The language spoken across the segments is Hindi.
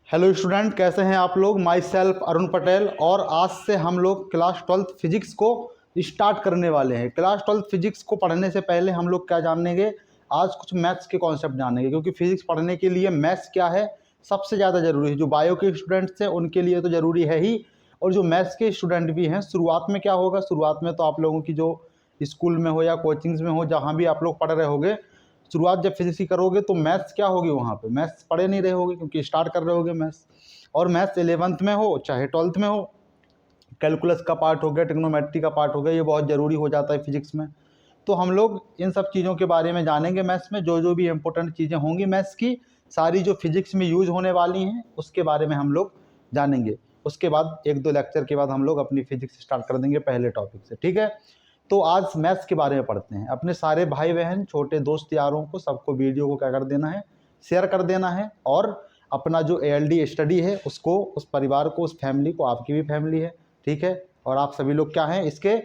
हेलो स्टूडेंट, कैसे हैं आप लोग। माई सेल्फ अरुण पटेल, और आज से हम लोग क्लास 12th फिजिक्स को स्टार्ट करने वाले हैं। क्लास 12th फिजिक्स को पढ़ने से पहले हम लोग क्या जानेंगे, आज कुछ मैथ्स के कॉन्सेप्ट जानेंगे, क्योंकि फिजिक्स पढ़ने के लिए मैथ्स क्या है सबसे ज़्यादा ज़रूरी है। जो बायो के स्टूडेंट्स हैं उनके लिए तो ज़रूरी है ही, और जो मैथ्स के स्टूडेंट भी हैं, शुरुआत में क्या होगा, शुरुआत में तो आप लोगों की जो स्कूल में हो या कोचिंग्स में हो, जहाँ भी आप लोग पढ़ रहे होगे, शुरुआत जब फिजिक्स की करोगे तो मैथ्स क्या होगी, वहाँ पे मैथ्स पढ़े नहीं रहे होगे क्योंकि स्टार्ट कर रहे होगे मैथ्स। और मैथ्स 11th में हो चाहे 12th में हो, कैलकुलस का पार्ट हो गया, ट्रिग्नोमेट्री का पार्ट हो गया, ये बहुत ज़रूरी हो जाता है फिजिक्स में। तो हम लोग इन सब चीज़ों के बारे में जानेंगे। मैथ्स में जो जो भी इंपॉर्टेंट चीज़ें होंगी मैथ्स की, सारी जो फिजिक्स में यूज होने वाली हैं उसके बारे में हम लोग जानेंगे। उसके बाद 1-2 लेक्चर के बाद हम लोग अपनी फिजिक्स स्टार्ट कर देंगे पहले टॉपिक से, ठीक है। तो आज मैथ्स के बारे में पढ़ते हैं। अपने सारे भाई बहन, छोटे दोस्त यारों को, सबको वीडियो को क्या कर देना है, शेयर कर देना है। और अपना जो ALD स्टडी है उसको, उस परिवार को, उस फैमिली को, आपकी भी फैमिली है, ठीक है, और आप सभी लोग क्या हैं, इसके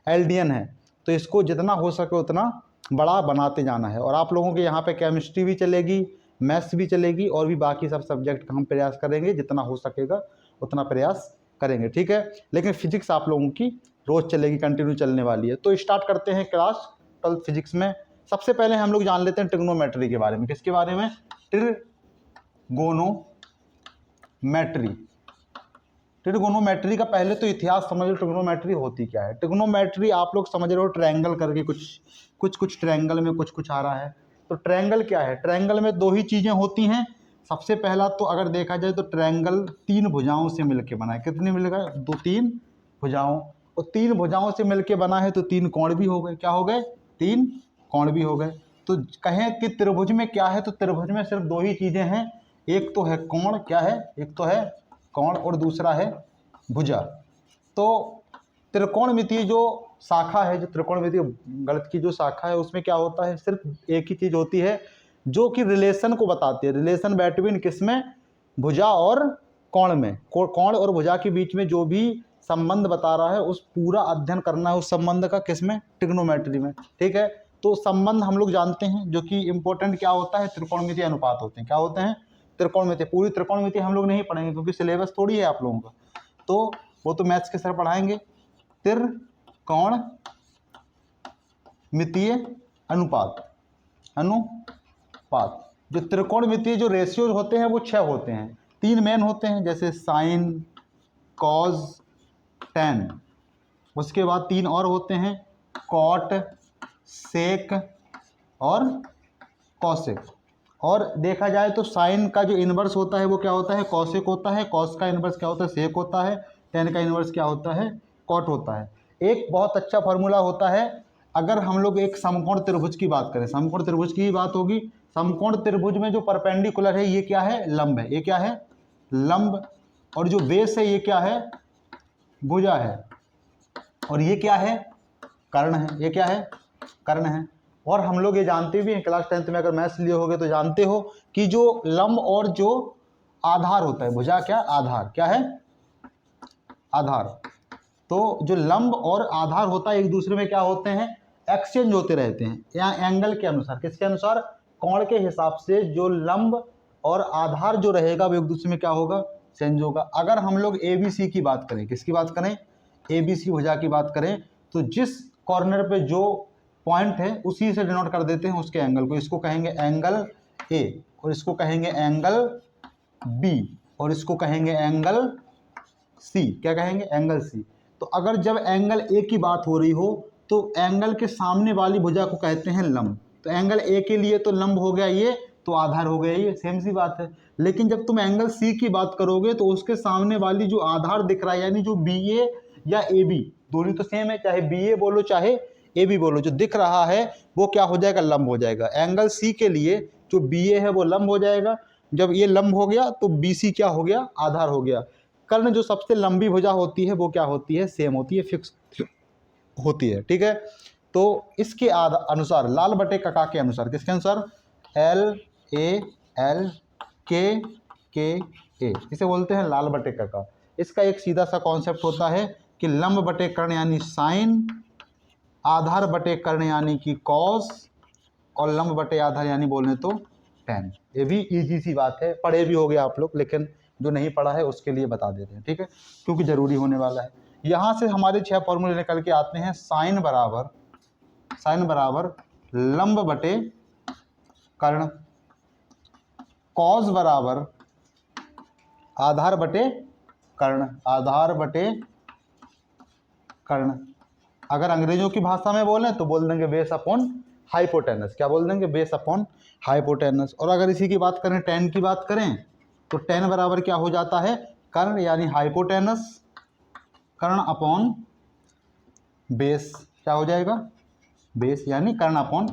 LDN हैं, तो इसको जितना हो सके उतना बड़ा बनाते जाना है। और आप लोगों के यहाँ पे केमिस्ट्री भी चलेगी, मैथ्स भी चलेगी, और भी बाकी सब सब्जेक्ट का हम प्रयास करेंगे, जितना हो सकेगा उतना प्रयास करेंगे, ठीक है। लेकिन फिजिक्स आप लोगों की रोज़ चलेगी, कंटिन्यू चलने वाली है। तो स्टार्ट करते हैं क्लास 12 फिजिक्स में। सबसे पहले हम लोग जान लेते हैं ट्रिग्नोमेट्री के बारे में। किसके बारे में? ट्रिगोनोमेट्री। ट्रिगोनोमेट्री का पहले तो इतिहास समझ लो, ट्रिगोनोमेट्री होती क्या है। ट्रिगोनोमेट्री आप लोग समझ रहे हो, ट्रायंगल करके कुछ ट्रायंगल में कुछ आ रहा है। तो ट्रायंगल क्या है? ट्रायंगल में दो ही चीज़ें होती हैं। सबसे पहला तो अगर देखा जाए तो ट्रायंगल 3 भुजाओं से मिलकर बना है। कितनी मिलकर? 2-3 भुजाओं। और 3 भुजाओं से मिलकर बना है तो 3 कोण भी हो गए। क्या हो गए? 3 कोण भी हो गए। तो कहें कि त्रिभुज में क्या है, तो त्रिभुज में सिर्फ 2 ही चीज़ें हैं। एक तो है कोण, क्या है? एक तो है कोण, और दूसरा है भुजा। तो त्रिकोणमितीय जो शाखा है, जो त्रिकोणमितीय गणित की जो शाखा है, उसमें क्या होता है, सिर्फ एक ही चीज़ होती है जो कि रिलेशन को बताती है। रिलेशन बिटवीन किसमें? भुजा और कोण में। कोण और भुजा के बीच में जो भी संबंध बता रहा है, उस पूरा अध्ययन करना है उस संबंध का। किसमें? ट्रिग्नोमेट्री में, ठीक है। तो संबंध हम लोग जानते हैं जो कि इंपॉर्टेंट क्या होता है, त्रिकोणमितीय अनुपात होते हैं। क्या होते हैं? त्रिकोणमितीय। पूरी त्रिकोणमितीय हम लोग नहीं पढ़ेंगे क्योंकि सिलेबस थोड़ी है आप लोगों का, तो वो तो मैथ्स के सर पढ़ाएंगे। त्रिकोणमितीय अनुपात। जो त्रिकोणमितीय जो रेशियोज होते हैं वो 6 होते हैं। 3 मेन होते हैं, जैसे साइन, कॉज, टैन। उसके बाद 3 और होते हैं, कॉट, सेक और कॉसेक। और देखा जाए तो साइन का जो इन्वर्स होता है वो क्या होता है? कॉसेक होता है। कॉस का इन्वर्स क्या होता है? सेक होता है। टेन का इन्वर्स क्या होता है? कॉट होता है। एक बहुत अच्छा फार्मूला होता है, अगर हम लोग एक समकोण त्रिभुज की बात करें, समकोण त्रिभुज की ही बात होगी। समकोण त्रिभुज में जो परपेंडिकुलर है ये क्या है? लंब है। ये क्या है? लंब। और जो बेस है ये क्या है? भुजा है। और ये क्या है? कर्ण है। ये क्या है? कर्ण है। और हम लोग ये जानते भी हैं, क्लास 10th में अगर मैथ्स लिए होगे तो जानते हो कि जो लंब और जो आधार होता है, भुजा क्या? आधार। क्या है? आधार। तो जो लंब और आधार होता है एक दूसरे में क्या होते हैं? एक्सचेंज होते रहते हैं, या एंगल के अनुसार। किसके अनुसार? कोण के हिसाब से जो लंब और आधार जो रहेगा वो एक दूसरे में क्या होगा? चेंज होगा। अगर हम लोग ABC की बात करें, किसकी बात करें? ABC भुजा की बात करें, तो जिस कॉर्नर पे जो पॉइंट है उसी से डिनोट कर देते हैं उसके एंगल को। इसको कहेंगे एंगल A, और इसको कहेंगे एंगल B, और इसको कहेंगे एंगल C। क्या कहेंगे? Angle C। तो अगर जब एंगल A की बात हो रही हो तो एंगल के सामने वाली भुजा को कहते हैं लंब। तो एंगल A के लिए तो लंब हो गया ये, तो आधार हो गया ये, सेम सी बात है। लेकिन जब तुम एंगल C की बात करोगे तो उसके सामने वाली जो आधार दिख रहा है, यानी जो BA या AB, दोनों तो सेम है, चाहे BA बोलो चाहे AB बोलो, जो दिख रहा है वो क्या हो जाएगा? लंब हो जाएगा। एंगल C के लिए जो BA है वो लंब हो जाएगा। जब ये लंब हो गया तो BC क्या हो गया? आधार हो गया। कर्ण जो सबसे लंबी भुजा होती है वो क्या होती है? सेम होती है, फिक्स होती है, ठीक है। तो इसके अनुसार, लाल बटे कका के अनुसार, किसके अनुसार? LAL KA, इसे बोलते हैं लाल बटे कका। इसका एक सीधा सा कॉन्सेप्ट होता है कि लंब बटे कर्ण यानी साइन, आधार बटे कर्ण यानी कि कॉस, और लंब बटे आधार यानी बोलने तो टैन। ये भी इजी सी बात है, पढ़े भी हो गए आप लोग, लेकिन जो नहीं पढ़ा है उसके लिए बता देते हैं, ठीक है, क्योंकि ज़रूरी होने वाला है। यहाँ से हमारे 6 फॉर्मूले निकल के आते हैं। साइन बराबर लंब बटे कर्ण, कॉस बराबर आधार बटे कर्ण, अगर अंग्रेजों की भाषा में बोलें तो बोल देंगे बेस अपॉन हाइपोटेनस। क्या बोल देंगे? Base upon hypotenuse. और अगर इसी की बात करें, टेन की बात करें, तो टेन बराबर क्या हो जाता है? कर्ण यानी हाइपोटेनस, कर्ण अपॉन बेस। क्या हो जाएगा? बेस यानी कर्ण अपॉन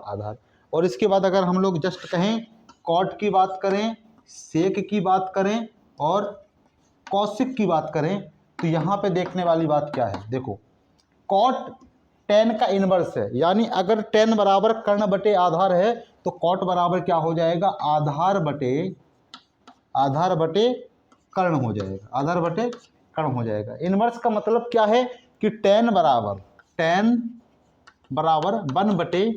आधार। और इसके बाद अगर हम लोग जस्ट कहें, कॉट की बात करें, सेक की बात करें और कौशिक की बात करें, तो यहाँ पे देखने वाली बात क्या है? देखो, कॉट टेन का इनवर्स है, यानी अगर टेन बराबर कर्ण बटे आधार है तो कॉट बराबर क्या हो जाएगा? आधार बटे कर्ण हो जाएगा। इनवर्स का मतलब क्या है कि टेन बराबर 1 बटे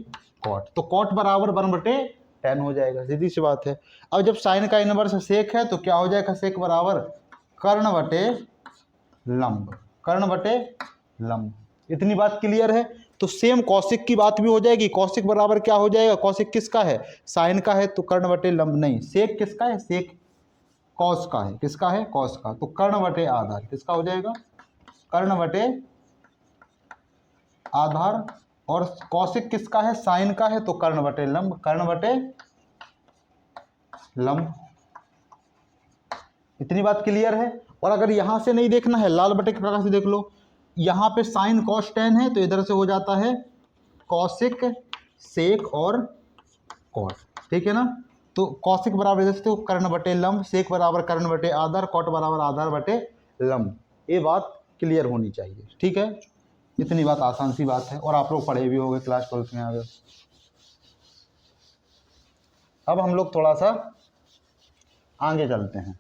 कॉट, तो कॉट बराबर 1 बटे टेन हो जाएगा, सीधी सी बात है। अब जब साइन का इनवर्स सेक है तो क्या हो जाएगा? सेक बराबर कर्ण बटे लंब। इतनी बात क्लियर है? तो सेम कौशिक की बात भी हो जाएगी। कौशिक बराबर क्या हो जाएगा? कौशिक किसका है? साइन का है, तो कर्ण बटे लंब नहीं। सेक किसका है? सेक कॉस का है। किसका है? कॉस का। तो कर्ण बटे आधार किसका हो जाएगा? कर्ण बटे आधार। और कौशिक किसका है? साइन का है, तो कर्ण बटे लंब। इतनी बात क्लियर है? और अगर यहां से नहीं देखना है, लाल बटे के प्रकार से देख लो, यहाँ पे साइन कॉस टेन है, तो इधर से हो जाता है कौशिक सेक और कॉट, ठीक है ना। तो कौशिक बराबर इधर से कर्ण बटे लंब, सेक बराबर कर्ण बटे आधार, कॉट बराबर आधार बटे लंब। ये बात क्लियर होनी चाहिए, ठीक है। इतनी बात आसान सी बात है और आप लोग पढ़े भी होंगे क्लास 12 में आगे। अब हम लोग थोड़ा सा आगे चलते हैं,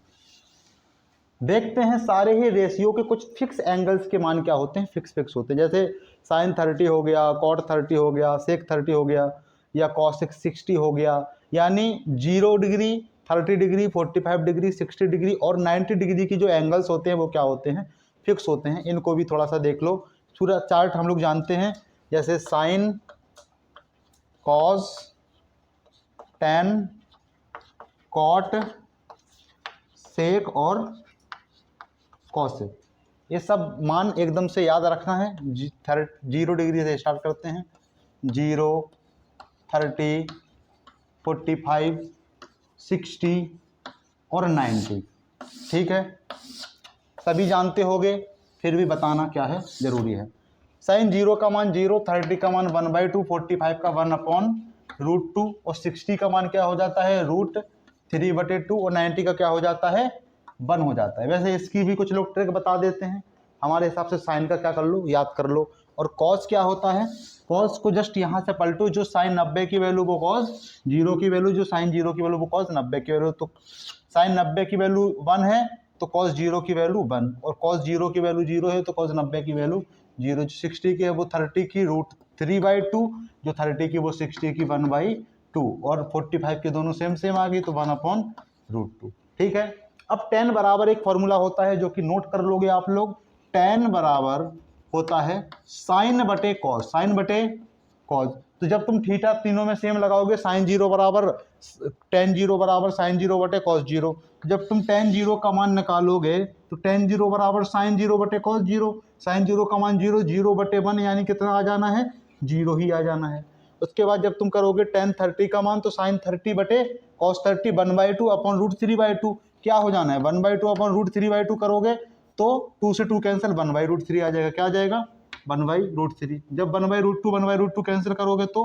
देखते हैं सारे ही रेशियो के कुछ फिक्स एंगल्स के मान क्या होते हैं, फिक्स होते हैं। जैसे साइन 30 हो गया, कॉट 30 हो गया, सेक 30 हो गया, या कॉसिक 60 हो गया। यानी 0 डिग्री, 30 डिग्री, 45 डिग्री, 60 डिग्री और 90 डिग्री की जो एंगल्स होते हैं वो क्या होते हैं? फिक्स होते हैं। इनको भी थोड़ा सा देख लो। पूरा चार्ट हम लोग जानते हैं, जैसे साइन, कॉस, टेन, कॉट, सेक और कॉसिक, ये सब मान एकदम से याद रखना है। 0 डिग्री से स्टार्ट करते हैं, 0, 30, 45, 60 और 90, ठीक है। सभी जानते होंगे, फिर भी बताना क्या है, जरूरी है। साइन 0 का मान 0, 30 का मान 1/2, 45 का 1/√2 और 60 का मान क्या हो जाता है? √3/2 और 90 का क्या हो जाता है? 1 हो जाता है। वैसे इसकी भी कुछ लोग ट्रिक बता देते हैं, हमारे हिसाब से साइन का क्या कर लो, याद कर लो। और कॉस क्या होता है? कॉस को जस्ट यहाँ से पलटो, जो साइन 90 की वैल्यू वो कॉस 0 की वैल्यू, जो साइन 0 की वैल्यू वो कॉस 90 की वैल्यू। तो साइन 90 की वैल्यू 1 है तो कॉस 0 की वैल्यू 1, और कॉस 0 की वैल्यू 0 है तो कॉस 90 की वैल्यू 0। जो 60 की है वो 30 की √3/2, जो 30 की वो 60 की 1/2, और 45 के दोनों सेम आ गई तो 1/√2, ठीक है। अब टेन बराबर एक फॉर्मूला होता है जो कि नोट कर लोगे आप लोग। टेन बराबर होता है साइन बटे कॉस, तो जब तुम थीटा तीनों में सेम लगाओगे, साइन 0 बराबर टेन 0 बराबर साइन 0 बटे कॉस 0। जब तुम टेन 0 का मान निकालोगे तो टेन 0 बराबर साइन 0 बटे कॉस 0, साइन 0 का मान 0, 0 बटे 1 यानी कितना आ जाना है? 0 ही आ जाना है। उसके बाद जब तुम करोगे टेन 30 का मान, तो साइन 30 बटे कॉस 30 1/2 अपॉन √3/2, क्या हो जाना है? 1/2 अपॉन √3/2 करोगे तो 2 से 2 कैंसिल, 1/√3 आ जाएगा। क्या आ जाएगा? 1/√3। जब 1/√2 कैंसिल करोगे तो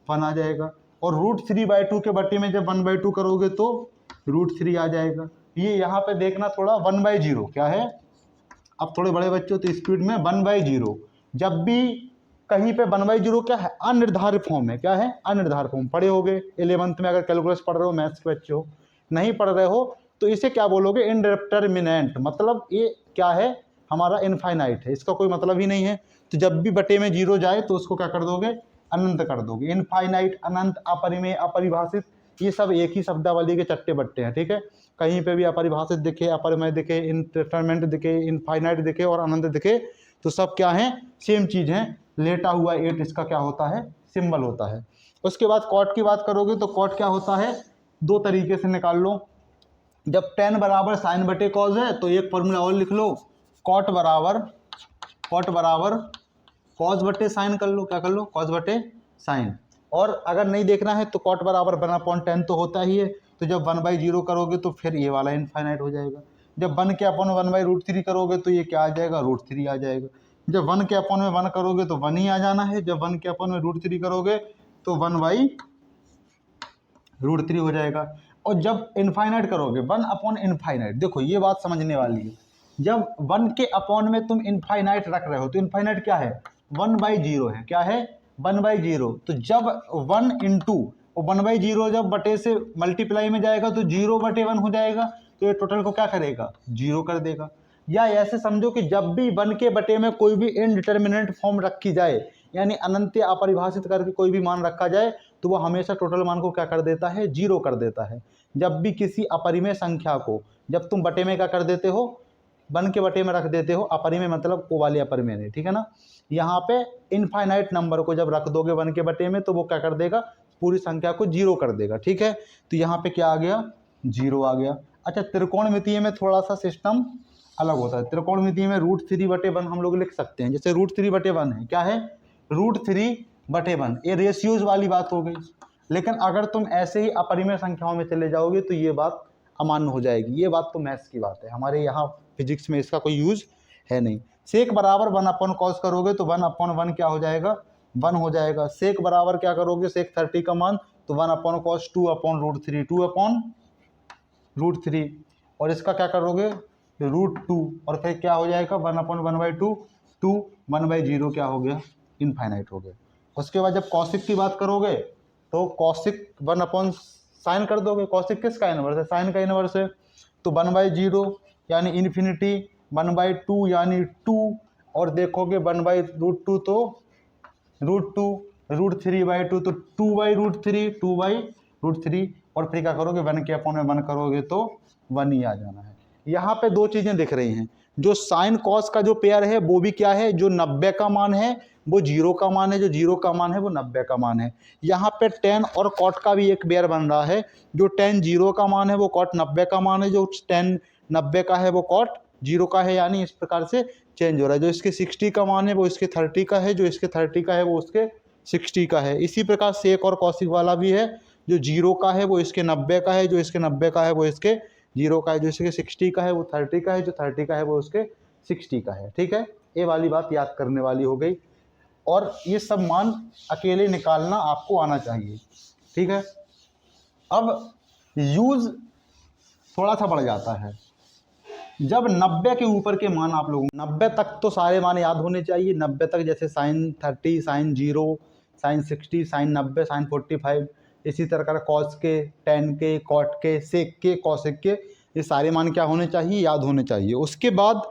1 आ जाएगा, और √3/2 के बटे में जब 1/2 करोगे तो √3 आ जाएगा। ये यहाँ पे देखना थोड़ा, 1/0 क्या है? अब थोड़े बड़े बच्चे हो तो स्पीड में, 1/0 जब भी कहीं पे 1/0 क्या है? अनिर्धारित फॉर्म है। क्या है? अनिर्धारित फॉर्म। पढ़े होगे 11th में, अगर कैलकुलस पढ़ रहे हो, मैथ्स के बच्चे हो। नहीं पढ़ रहे हो तो इसे क्या बोलोगे? इनडिटरमिनेंट। मतलब ये क्या है? हमारा इनफाइनाइट है, इसका कोई मतलब ही नहीं है। तो जब भी बटे में 0 जाए तो उसको क्या कर दोगे? अनंत कर दोगे। इनफाइनाइट, अनंत, अपरिमेय, अपरिभाषित, ये सब एक ही शब्दावली के चट्टे बट्टे हैं, ठीक है। कहीं पे भी अपरिभाषित दिखे, अपरिमेय दिखे, इनडिटरमिनेट दिखे, इनफाइनाइट दिखे और अनंत दिखे, तो सब क्या है, सेम चीज़ है। लेटा हुआ 8 इसका क्या होता है, सिंबल होता है। उसके बाद कॉट की बात करोगे तो कॉट क्या होता है, दो तरीके से निकाल लो। जब tan बराबर साइन बटे कॉज है तो एक फॉर्मूला और लिख लो, कॉट बराबर कॉज बटे साइन कर लो, क्या कर लो, कॉज बटे साइन। और अगर नहीं देखना है तो कॉट बराबर 1/10 तो होता ही है, तो जब 1/0 करोगे तो फिर ये वाला इनफाइनाइट हो जाएगा। जब 1 के अपॉन 1/√3 करोगे तो ये क्या आ जाएगा, √3 आ जाएगा। जब 1 के अपॉन में 1 करोगे तो 1 ही आ जाना है, जब 1 के अपॉन में √3 करोगे तो 1/√3 हो जाएगा। और जब इनफाइनाइट करोगे 1 अपॉन इनफाइनाइट, देखो ये बात समझने वाली है, जब 1 के अपॉन में तुम इनफाइनाइट रख रहे हो तो इनफाइनाइट क्या है, 1/0 है, क्या है, 1/0। तो जब 1 इंटू 1/0 जब बटे से मल्टीप्लाई में जाएगा तो 0/1 हो जाएगा, तो ये टोटल को क्या करेगा, 0 कर देगा। या ऐसे समझो कि जब भी 1 के बटे में कोई भी इनडिटरमिनेट फॉर्म रखी जाए, यानी अनंत अपरिभाषित करके कोई भी मान रखा जाए, तो वो हमेशा टोटल मान को क्या कर देता है, 0 कर देता है। जब भी किसी अपरिमेय संख्या को जब तुम बटे में क्या कर देते हो, 1 के बटे में रख देते हो, अपरिमेय मतलब ओ वाले अपरिमेय नहीं, ठीक है ना। यहाँ पे इनफाइनाइट नंबर को जब रख दोगे 1 के बटे में तो वो क्या कर देगा, पूरी संख्या को 0 कर देगा, ठीक है। तो यहाँ पे क्या आ गया, 0 आ गया। अच्छा, त्रिकोणमितीय में थोड़ा सा सिस्टम अलग होता है। त्रिकोणमितीय में √3/1 हम लोग लिख सकते हैं, जैसे √3/1 है, क्या है, √3/1, ये रेशियोज वाली बात हो गई। लेकिन अगर तुम ऐसे ही अपरिमेय संख्याओं में चले जाओगे तो ये बात अमान्य हो जाएगी। ये बात तो मैथ्स की बात है, हमारे यहाँ फिजिक्स में इसका कोई यूज है नहीं। सेक बराबर 1/cos करोगे तो 1/1 क्या हो जाएगा, 1 हो जाएगा। सेक बराबर क्या करोगे, सेक 30 का मान, तो 1/cos 2/√3, 2/√3, और इसका क्या करोगे, √2, और फिर क्या हो जाएगा 1/1/2, 2 1/0 क्या हो गया, इनफाइनाइट हो गया। उसके बाद जब कॉसिक की बात करोगे तो कॉसिक 1/sin कर दोगे। कॉसिक किसका इनवर्स है, साइन का इनवर्स है, तो 1/0 यानी इन्फिनिटी, 1/2 यानी 2, और देखोगे 1/√2 तो √2, √3/2 तो 2/√3, 2/√3, और फिर क्या करोगे 1 के अपॉन में 1 करोगे तो 1 ही आ जाना है। यहाँ पे दो चीज़ें दिख रही हैं, जो साइन कॉस का जो पेयर है वो भी क्या है, जो 90 का मान है वो 0 का मान है, जो 0 का मान है वो 90 का मान है। यहाँ पे tan और cot का भी एक पेयर बन रहा है, जो tan 0 का मान है वो cot 90 का मान है, जो tan 90 का है वो cot 0 का है, यानी इस प्रकार से चेंज हो रहा है। जो इसके 60 का मान है वो इसके 30 का है, जो इसके 30 का है वो उसके 60 का है। इसी प्रकार सेक और कॉसिक वाला भी है, जो 0 का है वो इसके 90 का है, जो इसके 90 का है वो इसके 0 का है, जो इसके 60 का है वो 30 का है, जो 30 का है वो उसके 60 का है, ठीक है। ये वाली बात याद करने वाली हो गई, और ये सब मान अकेले निकालना आपको आना चाहिए, ठीक है। अब यूज थोड़ा सा बढ़ जाता है जब 90 के ऊपर के मान आप लोगों, 90 तक तो सारे मान याद होने चाहिए। 90 तक जैसे sin 30, sin 0, sin 60, sin 90, sin 45, इसी तरह का कॉस के, tan के, कॉट के, सेक के, कॉसिक के, ये सारे मान क्या होने चाहिए, याद होने चाहिए। उसके बाद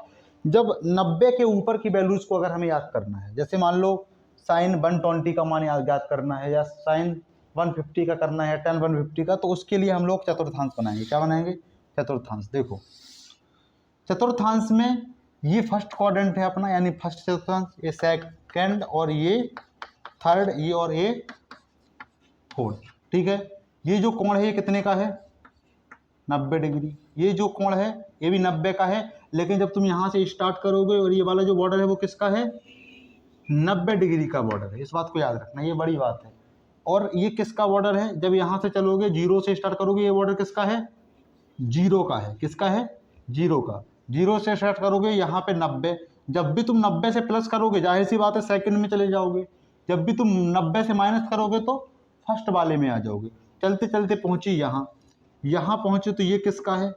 जब 90 के ऊपर की वैल्यूज़ को अगर हमें याद करना है, जैसे मान लो sin 120 का मान याद करना है, या sin 150 का करना है, tan 150 का, तो उसके लिए हम लोग चतुर्थांश बनाएंगे। क्या बनाएंगे, चतुर्थांश। देखो चतुर्थांश में ये फर्स्ट क्वाड्रेंट है अपना, यानी फर्स्ट चतुर्थांश, ये सेकंड, और ये थर्ड, ये और ये फोर्थ, ठीक है। ये जो कोण है ये कितने का है, 90 डिग्री। ये जो कोण है ये भी 90 का है, लेकिन जब तुम यहाँ से स्टार्ट करोगे और ये वाला जो बॉर्डर है वो किसका है, 90 डिग्री का बॉर्डर है। इस बात को याद रखना, ये बड़ी बात है। और ये किसका बॉर्डर है, जब यहाँ से चलोगे 0 से स्टार्ट करोगे, ये बॉर्डर किसका है, 0 का है। किसका है, 0 का। 0 से स्टार्ट करोगे यहाँ पे 90, जब भी तुम 90 से प्लस करोगे जाहिर सी बात है सेकंड में चले जाओगे, जब भी तुम 90 से माइनस करोगे तो फर्स्ट वाले में आ जाओगे। चलते चलते पहुँची यहाँ, यहाँ पहुँचे तो ये किसका है,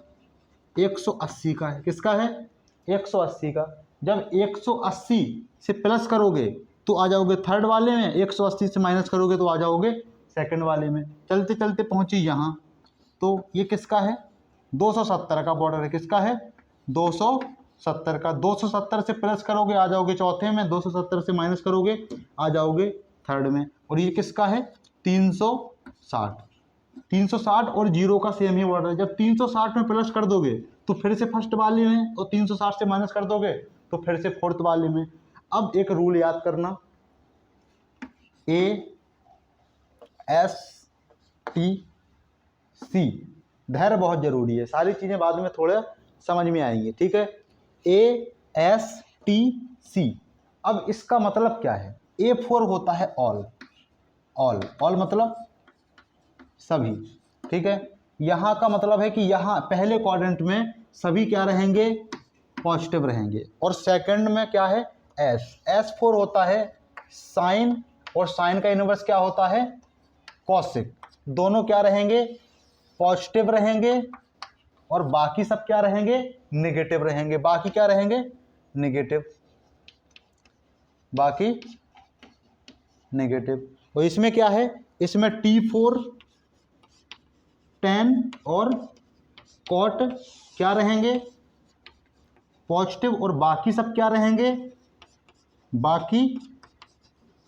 180 का है। किसका है, 180 का। जब 180 से प्लस करोगे तो आ जाओगे थर्ड वाले में, 180 से माइनस करोगे तो आ जाओगे सेकंड वाले में। चलते चलते पहुँची यहाँ, तो ये किसका है, 270 का बॉर्डर है। किसका है, 270 का। 270 से प्लस करोगे आ जाओगे चौथे में, 270 से माइनस करोगे आ जाओगे थर्ड में। और ये किसका है, 360। 360 और 0 का सेम ही बॉर्डर है। जब 360 में प्लस कर दोगे तो फिर से फर्स्ट वाले में, और 360 से माइनस कर दोगे तो फिर से फोर्थ वाले में। अब एक रूल याद करना, ASTC, धैर्य बहुत जरूरी है, सारी चीजें बाद में थोड़े समझ में आएंगी, ठीक है। ASTC, अब इसका मतलब क्या है? A4 होता है ऑल, ऑल मतलब सभी, ठीक है। यहाँ का मतलब है कि यहाँ पहले क्वाड्रेंट में सभी क्या रहेंगे? पॉजिटिव रहेंगे। और सेकंड में क्या है? S4 होता है साइन, और साइन का इनवर्स क्या होता है? कॉसिक। दोनों क्या रहेंगे? पॉजिटिव रहेंगे, और बाकी सब क्या रहेंगे? नेगेटिव रहेंगे। बाकी क्या रहेंगे? नेगेटिव, बाकी नेगेटिव। और इसमें क्या है? इसमें T4 tan और cot क्या रहेंगे? पॉजिटिव, और बाकी सब क्या रहेंगे? बाकी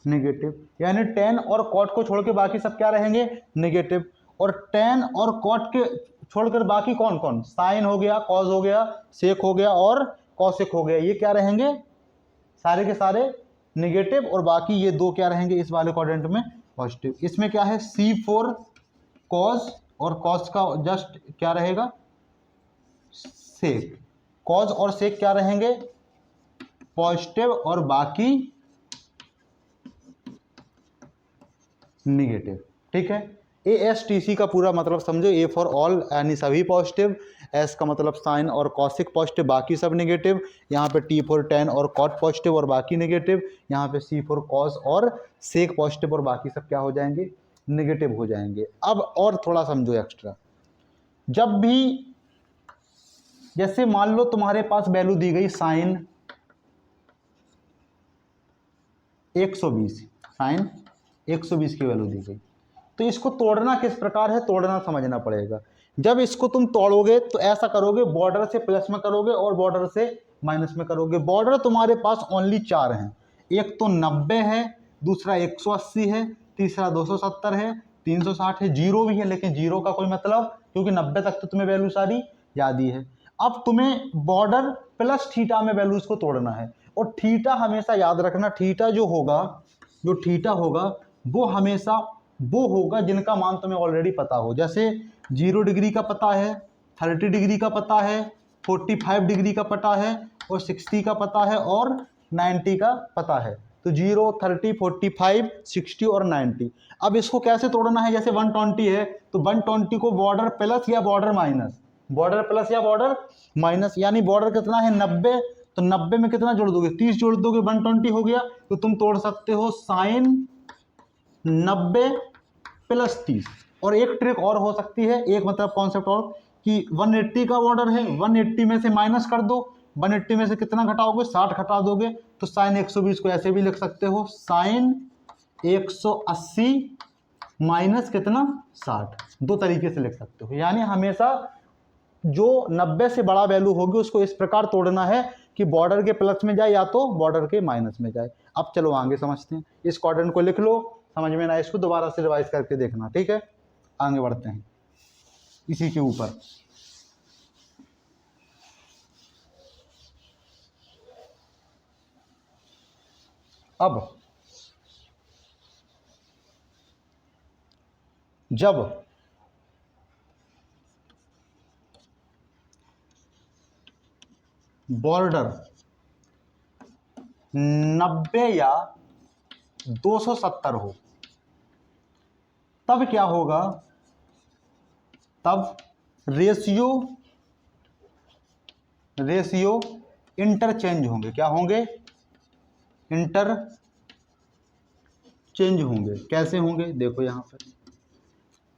नेगेटिव। यानी tan और cot को छोड़ के बाकी सब क्या रहेंगे? नेगेटिव। और tan और cot के छोड़कर बाकी कौन कौन? साइन हो गया, कॉस हो गया, सेक हो गया और कॉसिक हो गया, ये क्या रहेंगे? सारे के सारे नेगेटिव, और बाकी ये दो क्या रहेंगे इस वाले क्वाड्रेंट में? पॉजिटिव। इसमें क्या है? C4 कॉस, और कॉस का जस्ट क्या रहेगा? सेक। कॉस और सेक क्या रहेंगे? पॉजिटिव, और बाकी नेगेटिव, ठीक है। ASTC का पूरा मतलब समझो, A फॉर ऑल यानी सभी पॉजिटिव, S का मतलब साइन और कॉसिक पॉजिटिव, बाकी सब नेगेटिव। यहाँ पे T4 tan और कॉट पॉजिटिव और बाकी नेगेटिव। यहाँ पे C4 कॉस और सेक पॉजिटिव, और बाकी सब क्या हो जाएंगे? नेगेटिव हो जाएंगे। अब और थोड़ा समझो एक्स्ट्रा, जब भी जैसे मान लो तुम्हारे पास वैल्यू दी गई साइन 120, साइन 120 की वैल्यू दी गई, तो इसको तोड़ना किस प्रकार है? तोड़ना समझना पड़ेगा। जब इसको तुम तोड़ोगे तो ऐसा करोगे, बॉर्डर से प्लस में करोगे और बॉर्डर से माइनस में करोगे। बॉर्डर तुम्हारे पास ओनली 4 हैं, एक तो 90 है, दूसरा 180 है, तीसरा 270 है, 360 है, 0 भी है, लेकिन 0 का कोई मतलब, क्योंकि 90 तक तो तुम्हें वैल्यू सारी याद ही है। अब तुम्हें बॉर्डर प्लस थीटा में वैल्यूज को तोड़ना है, और थीटा हमेशा याद रखना, थीटा जो होगा, जो थीटा होगा वो हमेशा वो होगा जिनका मान तुम्हें ऑलरेडी पता हो। जैसे 0 डिग्री का पता है, 30 डिग्री का पता है, 45 डिग्री का पता है, और 60 का पता है, और 90 का पता है। तो 0, 30, 45, 60 और 90। अब इसको कैसे तोड़ना है? जैसे 120 है तो 120 को बॉर्डर प्लस या बॉर्डर माइनस, बॉर्डर प्लस या बॉर्डर माइनस, यानी बॉर्डर कितना है? 90, तो 90 में कितना जोड़ दोगे? 30 जोड़ दोगे, 120 हो गया। तो तुम तोड़ सकते हो साइन 90 प्लस 30। और एक ट्रिक और हो सकती है, एक मतलब कॉन्सेप्ट और, कि 180 का बॉर्डर है, 180 में से माइनस कर दो, 180 में से कितना घटाओगे? 60 घटा दोगे, तो साइन 120 को ऐसे भी लिख सकते हो, साइन 180 माइनस कितना? 60। दो तरीके से लिख सकते हो। यानी हमेशा जो 90 से बड़ा वैल्यू होगी उसको इस प्रकार तोड़ना है कि बॉर्डर के प्लस में जाए या तो बॉर्डर के माइनस में जाए। अब चलो आगे समझते हैं। इस क्वाड्रेंट को लिख लो, समझ में ना, इसको दोबारा से रिवाइज करके देखना, ठीक है। आगे बढ़ते हैं इसी के ऊपर। अब जब बॉर्डर 90 या 270 हो तब क्या होगा? तब रेशियो इंटरचेंज होंगे। क्या होंगे? इंटरचेंज होंगे। कैसे होंगे? देखो यहां पर,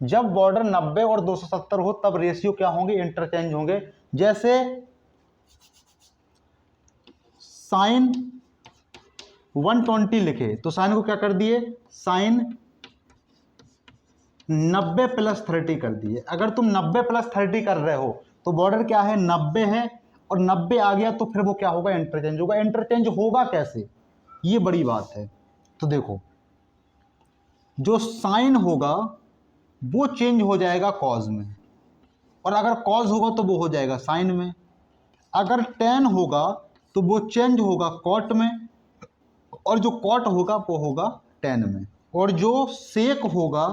जब बॉर्डर 90 और 270 हो तब रेशियो क्या होंगे? इंटरचेंज होंगे। जैसे साइन 120 लिखे तो साइन को क्या कर दिए? साइन 90 प्लस 30 कर दिए। अगर तुम 90 प्लस 30 कर रहे हो तो बॉर्डर क्या है? 90 है, और 90 आ गया तो फिर वो क्या होगा? इंटरचेंज होगा। इंटरचेंज होगा कैसे? ये बड़ी बात है। तो देखो, जो साइन होगा वो चेंज हो जाएगा कॉज में, और अगर कॉज होगा तो वो हो जाएगा साइन में। अगर टेन होगा तो वो चेंज होगा कॉट में, और जो कॉट होगा वो होगा टेन में, और जो सेक होगा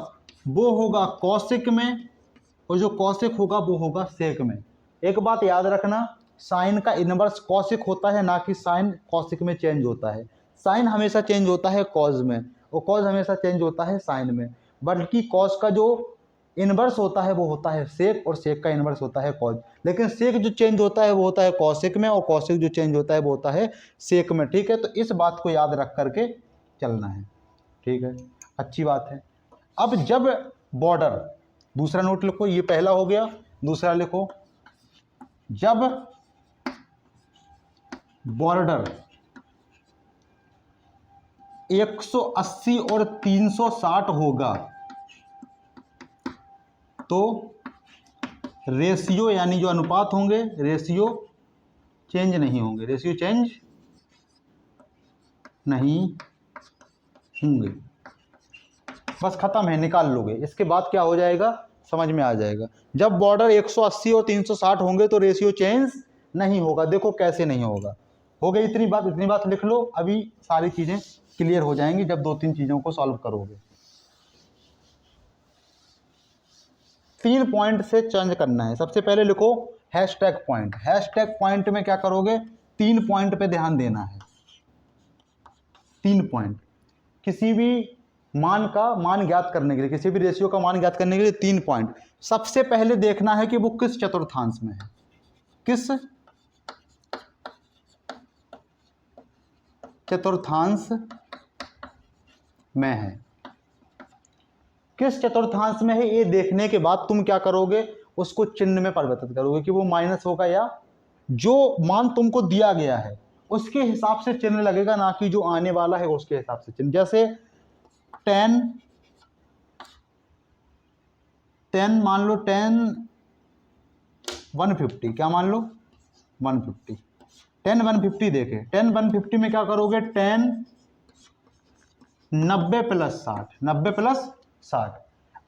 वो होगा कॉसिक में, और जो कॉसिक होगा वो होगा सेक में। एक बात याद रखना, साइन का इनवर्स कॉसिक होता है, ना कि साइन कॉसिक में चेंज होता है। साइन हमेशा चेंज होता है कॉज में, और कॉज हमेशा चेंज होता है साइन में, बल्कि कॉज का जो इनवर्स होता है वो होता है सेक, और सेक का इनवर्स होता है कॉज। लेकिन सेक जो चेंज होता है वो होता है कॉसिक में, और कॉसिक जो चेंज होता है वो होता है सेक में। ठीक है, तो इस बात को याद रख करके चलना है। ठीक है, अच्छी बात है। अब जब बॉर्डर, दूसरा नोट लिखो, ये पहला हो गया, दूसरा लिखो, जब बॉर्डर 180 और 360 होगा तो रेशियो यानी जो अनुपात होंगे, रेशियो चेंज नहीं होंगे, रेशियो चेंज नहीं होंगे। बस खत्म है, निकाल लोगे। इसके बाद क्या हो जाएगा समझ में आ जाएगा। जब बॉर्डर 180 और 360 होंगे तो रेशियो चेंज नहीं होगा। देखो कैसे नहीं होगा। हो गई इतनी बात लिख लो। अभी सारी चीजें क्लियर हो जाएंगी जब 2-3 चीजों को सॉल्व करोगे। 3 पॉइंट से चेंज करना है। सबसे पहले लिखो हैशटैग पॉइंट। हैशटैग पॉइंट में क्या करोगे, 3 पॉइंट पे ध्यान देना है। 3 पॉइंट, किसी भी मान का मान ज्ञात करने के लिए, किसी भी रेशियो का मान ज्ञात करने के लिए 3 पॉइंट। सबसे पहले देखना है कि वो किस चतुर्थांश में है, किस चतुर्थांश में है, किस चतुर्थांश में है। ये देखने के बाद तुम क्या करोगे, उसको चिन्ह में परिवर्तित करोगे कि वो माइनस होगा या जो मान तुमको दिया गया है उसके हिसाब से चिन्ह लगेगा, ना कि जो आने वाला है उसके हिसाब से चिन्ह। जैसे 10 मान लो, 10 150, क्या मान लो 150, 10 150 देखे। 10 150 में क्या करोगे, 10 90 प्लस 60, 90 प्लस 60।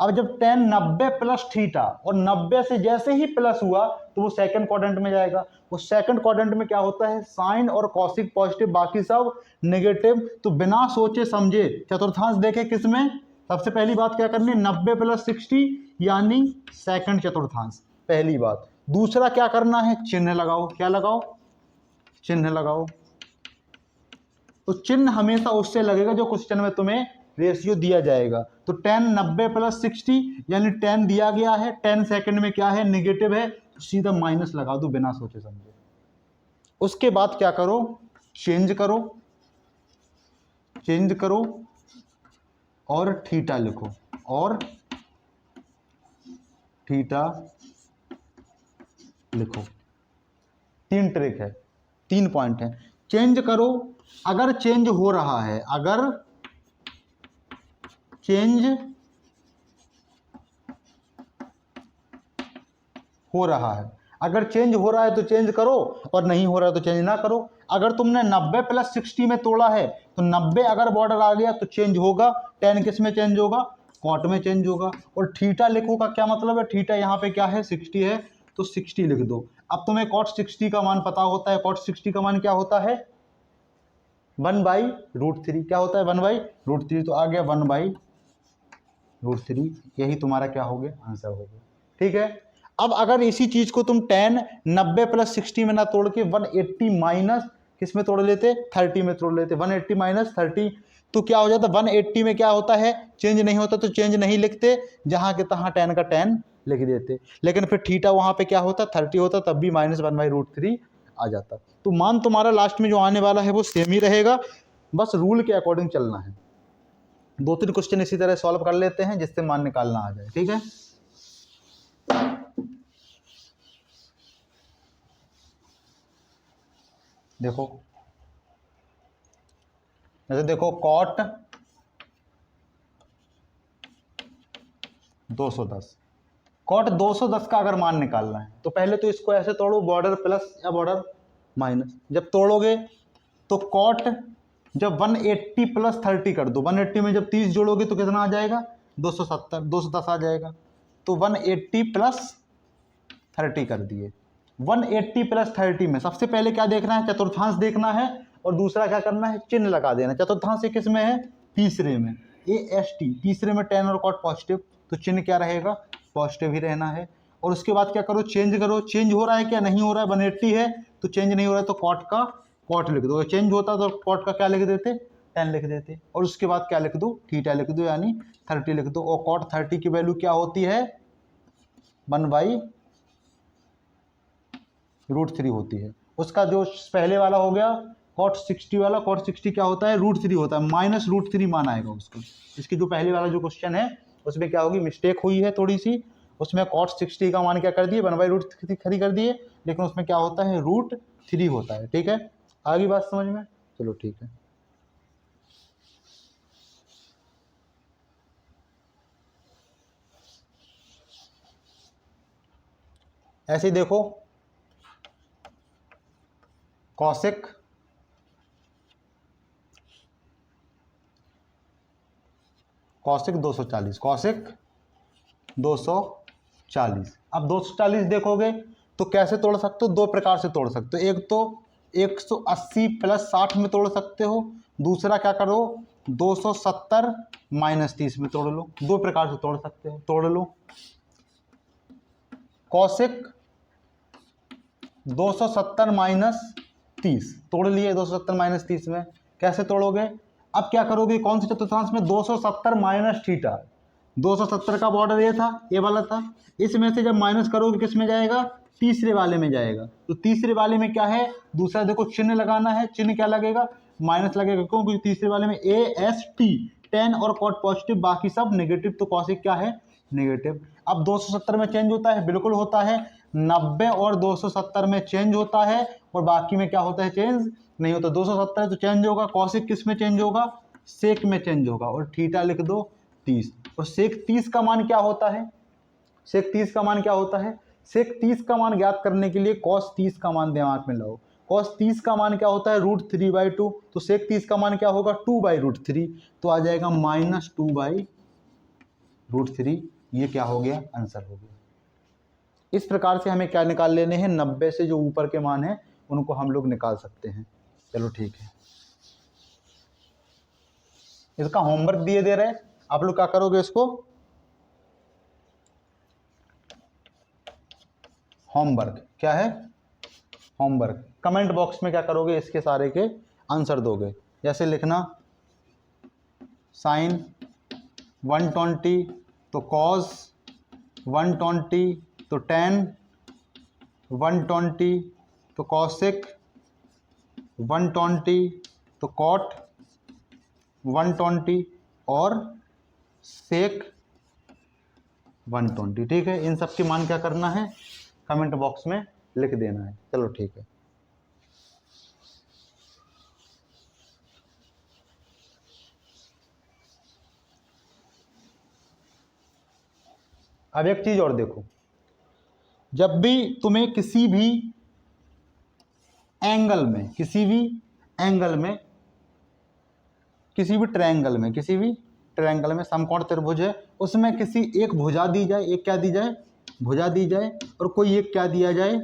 अब जब 10 90 प्लस थीटा, और 90 से जैसे ही प्लस हुआ तो वो सेकंड क्वाड्रेंट में जाएगा। उस सेकंड क्वाड्रेंट में क्या होता है, साइन और कॉसिक पॉजिटिव, बाकी सब नेगेटिव। तो बिना सोचे समझे चतुर्थांश देखे किसमें, सबसे पहली बात क्या करनी है, 90 प्लस 60 यानी सेकंड चतुर्थांश, पहली बात। दूसरा क्या करना है, चिन्ह लगाओ। क्या लगाओ, चिन्ह लगाओ। तो चिन्ह हमेशा उससे लगेगा जो क्वेश्चन में तुम्हें रेशियो दिया जाएगा। तो 10 90 प्लस 60 यानी 10 दिया गया है, 10 सेकंड में क्या है, नेगेटिव है, तो सीधा माइनस लगा दो बिना सोचे समझे। उसके बाद क्या करो, चेंज करो, चेंज करो और थीटा लिखो, और थीटा लिखो। 3 ट्रिक है, 3 पॉइंट है। चेंज करो, अगर चेंज हो रहा है, अगर चेंज हो रहा है, अगर चेंज हो रहा है तो चेंज करो, और नहीं हो रहा है तो चेंज ना करो। अगर तुमने 90 प्लस 60 में तोड़ा है तो 90 अगर बॉर्डर आ गया तो चेंज होगा। 10 किस में चेंज होगा, कॉट में चेंज होगा। और थीटा लिखो का क्या मतलब है, थीटा यहाँ पे क्या है 60 है, तो 60 लिख दो। अब तुम्हें कॉट 60 का मान पता होता है, कॉट 60 का मान क्या होता है 1/√3। क्या होता है 1/√3, तो आ गया 1/√3। यही तुम्हारा क्या हो गया, आंसर हो गया। ठीक है, अब अगर इसी चीज को तुम 10 90 प्लस 60 में ना तोड़ के 180 माइनस किस में तोड़ लेते, 30 में तोड़ लेते, 180 माइनस 30, तो क्या हो जाता, 180 में क्या होता है, चेंज नहीं होता, तो चेंज नहीं लिखते, जहां के तहां 10 का 10 लिख देते। लेकिन फिर थीटा वहां पे क्या होता, 30 होता, तब भी माइनस 1/√3 आ जाता। तो मान तुम्हारा लास्ट में जो आने वाला है वो सेम ही रहेगा, बस रूल के अकॉर्डिंग चलना है। 2-3 क्वेश्चन इसी तरह सॉल्व कर लेते हैं जिससे मान निकालना आ जाए। ठीक है, देखो, जैसे देखो कॉट 210, कॉट 210 का अगर मान निकालना है तो पहले तो इसको ऐसे तोड़ो, बॉर्डर प्लस या बॉर्डर माइनस। जब तोड़ोगे तो कॉट जब 180 प्लस 30 कर दो, 180 में जब 30 जोड़ोगे तो कितना आ जाएगा 270, 210 आ जाएगा। तो 180 प्लस 30 कर दिए। 180 प्लस 30 में सबसे पहले क्या देखना है, चतुर्थांश देखना है, और दूसरा क्या करना है, चिन्ह लगा देना। चतुर्थांश किस में है, तीसरे में, AST, तीसरे में tan और cot पॉजिटिव, तो चिन्ह क्या रहेगा, पॉजिटिव ही रहना है। और उसके बाद क्या करो, चेंज करो, चेंज हो रहा है क्या, नहीं हो रहा है, 180 है तो चेंज नहीं हो रहा है, तो कॉट का कॉट लिख दो, चेंज होता तो कॉट का क्या लिख देते, 10 लिख देते। और उसके बाद क्या लिख दो, थीटा लिख दो, यानी 30 लिख दो। और कॉट 30 की वैल्यू क्या होती है, 1/√3 होती है। उसका जो पहले वाला हो गया cot 60 वाला, cot 60 क्या होता है, √3 होता है, -√3 मान आएगा उसको। इसकी जो पहले वाला जो क्वेश्चन है उसमें क्या होगी, मिस्टेक हुई है थोड़ी सी, उसमें cot 60 का मान क्या कर दिए, 1/√3 कर दिए, लेकिन उसमें क्या होता है, √3 होता है। ठीक है, आगे बात समझ में, चलो ठीक है। ऐसे ही देखो, कॉसिक कॉसिक 240, कॉसिक 240। अब 240 देखोगे तो कैसे तोड़ सकते हो, दो प्रकार से तोड़ सकते हो। एक तो 180 प्लस 60 में तोड़ सकते हो, दूसरा क्या करो, 270 माइनस 30 में तोड़ लो। दो प्रकार से तोड़ सकते हो, तोड़ लो। कॉसिक 270 माइनस 30 तोड़ लिए, 270 माइनस 30 में कैसे तोड़ोगे, अब क्या करोगे, कौन से चतुर्थांश में, 270 माइनस थीटा, 270 का बॉर्डर ये था, ये वाला था, इसमें से जब माइनस करोगे किस में जाएगा, तीसरे वाले में जाएगा। तो तीसरे वाले में क्या है, दूसरा देखो चिन्ह लगाना है, चिन्ह क्या लगेगा, माइनस लगेगा, क्यों, क्योंकि तीसरे वाले में AST, tan और cot पॉजिटिव, बाकी सब नेगेटिव, तो कॉसिक क्या है, नेगेटिव। अब 270 में चेंज होता है, बिल्कुल होता है, 90 और 270 में चेंज होता है, और बाकी में क्या होता है, चेंज नहीं होता। 270 है तो चेंज होगा, कॉसिक किस में चेंज होगा, सेक में चेंज होगा, और थीटा लिख दो 30। और सेक 30 का मान क्या होता है, सेक 30 का मान क्या होता है, सेक 30 का मान ज्ञात करने के लिए कॉस 30 का मान दिमाग में लाओ। कॉस 30 का मान क्या होता है, √3/2, तो सेक 30 का मान क्या होगा, 2/√3, तो आ जाएगा -2/√3। ये क्या हो गया, आंसर हो गया। इस प्रकार से हमें क्या निकाल लेने हैं, 90 से जो ऊपर के मान हैं उनको हम लोग निकाल सकते हैं। चलो ठीक है, इसका होमवर्क दिए दे रहे हैं, आप लोग क्या करोगे, इसको होमवर्क, क्या है, होमवर्क, कमेंट बॉक्स में क्या करोगे, इसके सारे के आंसर दोगे। जैसे लिखना साइन 120 तो कॉस 120 तो tan 120 तो कॉसिक 120 तो कॉट 120 और सेक 120। ठीक है, इन सब के मान क्या करना है, कमेंट बॉक्स में लिख देना है। चलो ठीक है, अब एक चीज और देखो, जब भी तुम्हें किसी भी एंगल में, किसी भी एंगल में, किसी भी ट्रायंगल में समकोण त्रिभुज है, उसमें किसी एक भुजा दी जाए, एक क्या दी जाए, भुजा दी जाए, और कोई एक क्या दिया जाए,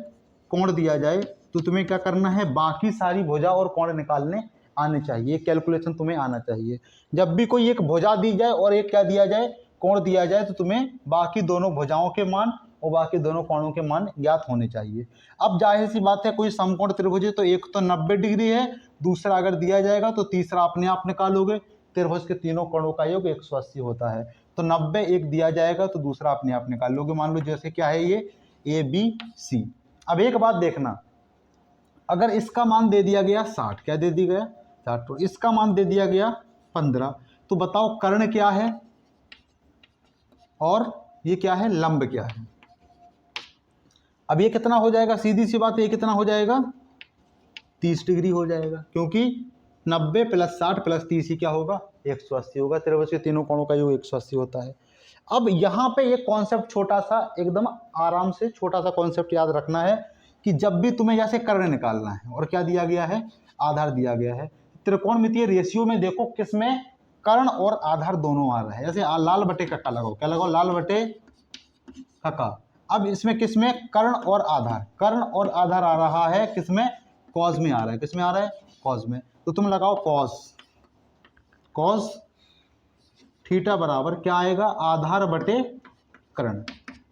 कोण दिया जाए, तो तुम्हें क्या करना है, बाकी सारी भुजा और कोण निकालने आने चाहिए, कैलकुलेशन तुम्हें आना चाहिए। जब भी कोई एक भुजा दी जाए और एक क्या दिया जाए, कोण दिया जाए, तो तुम्हें बाकी दोनों भुजाओं के मान और बाकी दोनों कोणों के मान ज्ञात होने चाहिए। अब जाहिर सी बात है, कोई समकोण त्रिभुज है तो एक तो 90 डिग्री है, दूसरा अगर दिया जाएगा तो तीसरा अपने आप निकालोगे। त्रिभुज के तीनों कोणों का योग 180 होता है, तो 90 एक दिया जाएगा तो दूसरा अपने आप निकाल लोगे। मान लो जैसे क्या है, ये ABC। अब एक बात देखना, अगर इसका मान दे दिया गया 60, क्या दे दिया गया 60, तो इसका मान दे दिया गया 15, तो बताओ कर्ण क्या है और ये क्या है, लंब क्या है। अब ये कितना हो जाएगा, सीधी सी बात है, ये कितना हो जाएगा, 30 डिग्री हो जाएगा, क्योंकि 90 प्लस 60 प्लस 30 ही क्या होगा, 180 होगा। त्रिभुज के तीनों कोणों का योग 180 होता है। अब यहाँ पे एक कॉन्सेप्ट छोटा सा, एकदम आराम से छोटा सा कॉन्सेप्ट याद रखना है कि जब भी तुम्हें जैसे कर्ण निकालना है और क्या दिया गया है, आधार दिया गया है, त्रिकोणमितीय रेशियो में देखो किसमें कर्ण और आधार दोनों आ रहा है। जैसे लाल बटे कक्का लगाओ, क्या लगाओ, लाल बटे कक्का। अब इसमें किसमें, कर्ण और आधार, कर्ण और आधार आ रहा है किसमें, कॉस में आ रहा है। किसमें आ रहा है, कॉस में। तो तुम लगाओ कॉस, कॉस थीटा बराबर क्या आएगा, आधार बटे कर्ण।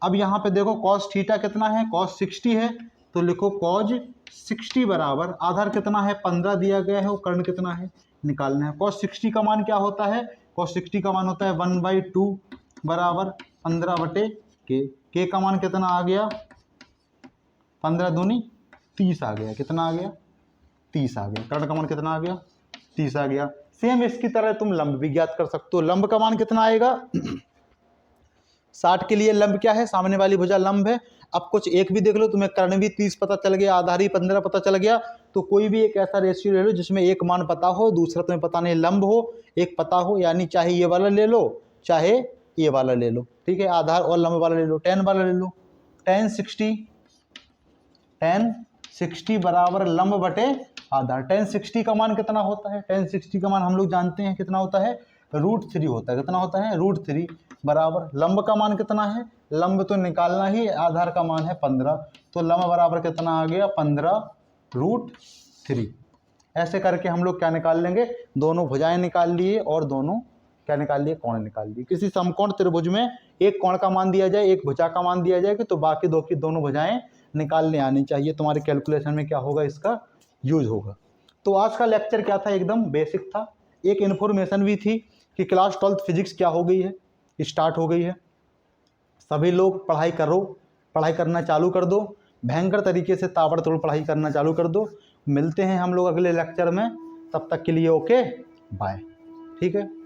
अब यहाँ पे देखो कॉस थीटा कितना है, कॉस 60 है, तो लिखो कॉज 60 बराबर आधार कितना है, 15 दिया गया है, और कर्ण कितना है निकालना है। कॉस 60 का मान क्या होता है, कॉस 60 का मान होता है 1/2 बराबर 15 बटे के का मान कितना आ गया, 15 दूनी 30 आ गया। कितना आ गया, 30 आ गया। कर्ण का मान कितना आ गया, 30 आ गया। सेम इसकी तरह तुम लंब भी ज्ञात कर सकते हो। लंब का मान कितना आएगा 60 के लिए लंब क्या है, सामने वाली भुजा लंब है। अब कुछ एक भी देख लो, तुम्हें कर्ण भी 30 पता चल गया, आधार ही 15 पता चल गया। तो कोई भी एक ऐसा रेशियो ले लो जिसमें एक मान पता हो, दूसरा तुम्हें पता नहीं, लंब हो, एक पता हो, यानी चाहे ये वाला ले लो चाहे ये वाला ले लो, ठीक है। आधार और लंब वाला ले लो, tan वाला ले लो। tan 60 बराबर लंब बटे आधार। tan 60 का मान कितना होता है, tan 60 का मान हम लोग जानते हैं कितना होता है, √3 होता है। कितना होता है, √3 बराबर लंब का मान कितना है, लंब तो निकालना ही, आधार का मान है 15, तो लंब बराबर कितना आ गया 15√3। ऐसे करके हम लोग क्या निकाल लेंगे, दोनों भुजाएं निकाल लिए और दोनों क्या निकाल लिए, कोण निकाल लिए। किसी समकोण त्रिभुज में एक कोण का मान दिया जाए, एक भुजा का मान दिया जाए, तो बाकी दो की दोनों भुजाएं निकालने आनी चाहिए। तुम्हारे कैलकुलेशन में क्या होगा, इसका यूज होगा। तो आज का लेक्चर क्या था, एकदम बेसिक था। एक इन्फॉर्मेशन भी थी कि क्लास 12th फिजिक्स क्या हो गई है, स्टार्ट हो गई है। सभी लोग पढ़ाई करो, पढ़ाई करना चालू कर दो, भयंकर तरीके से ताबड़तोड़ पढ़ाई करना चालू कर दो। मिलते हैं हम लोग अगले लेक्चर में, तब तक के लिए ओके बाय, ठीक है।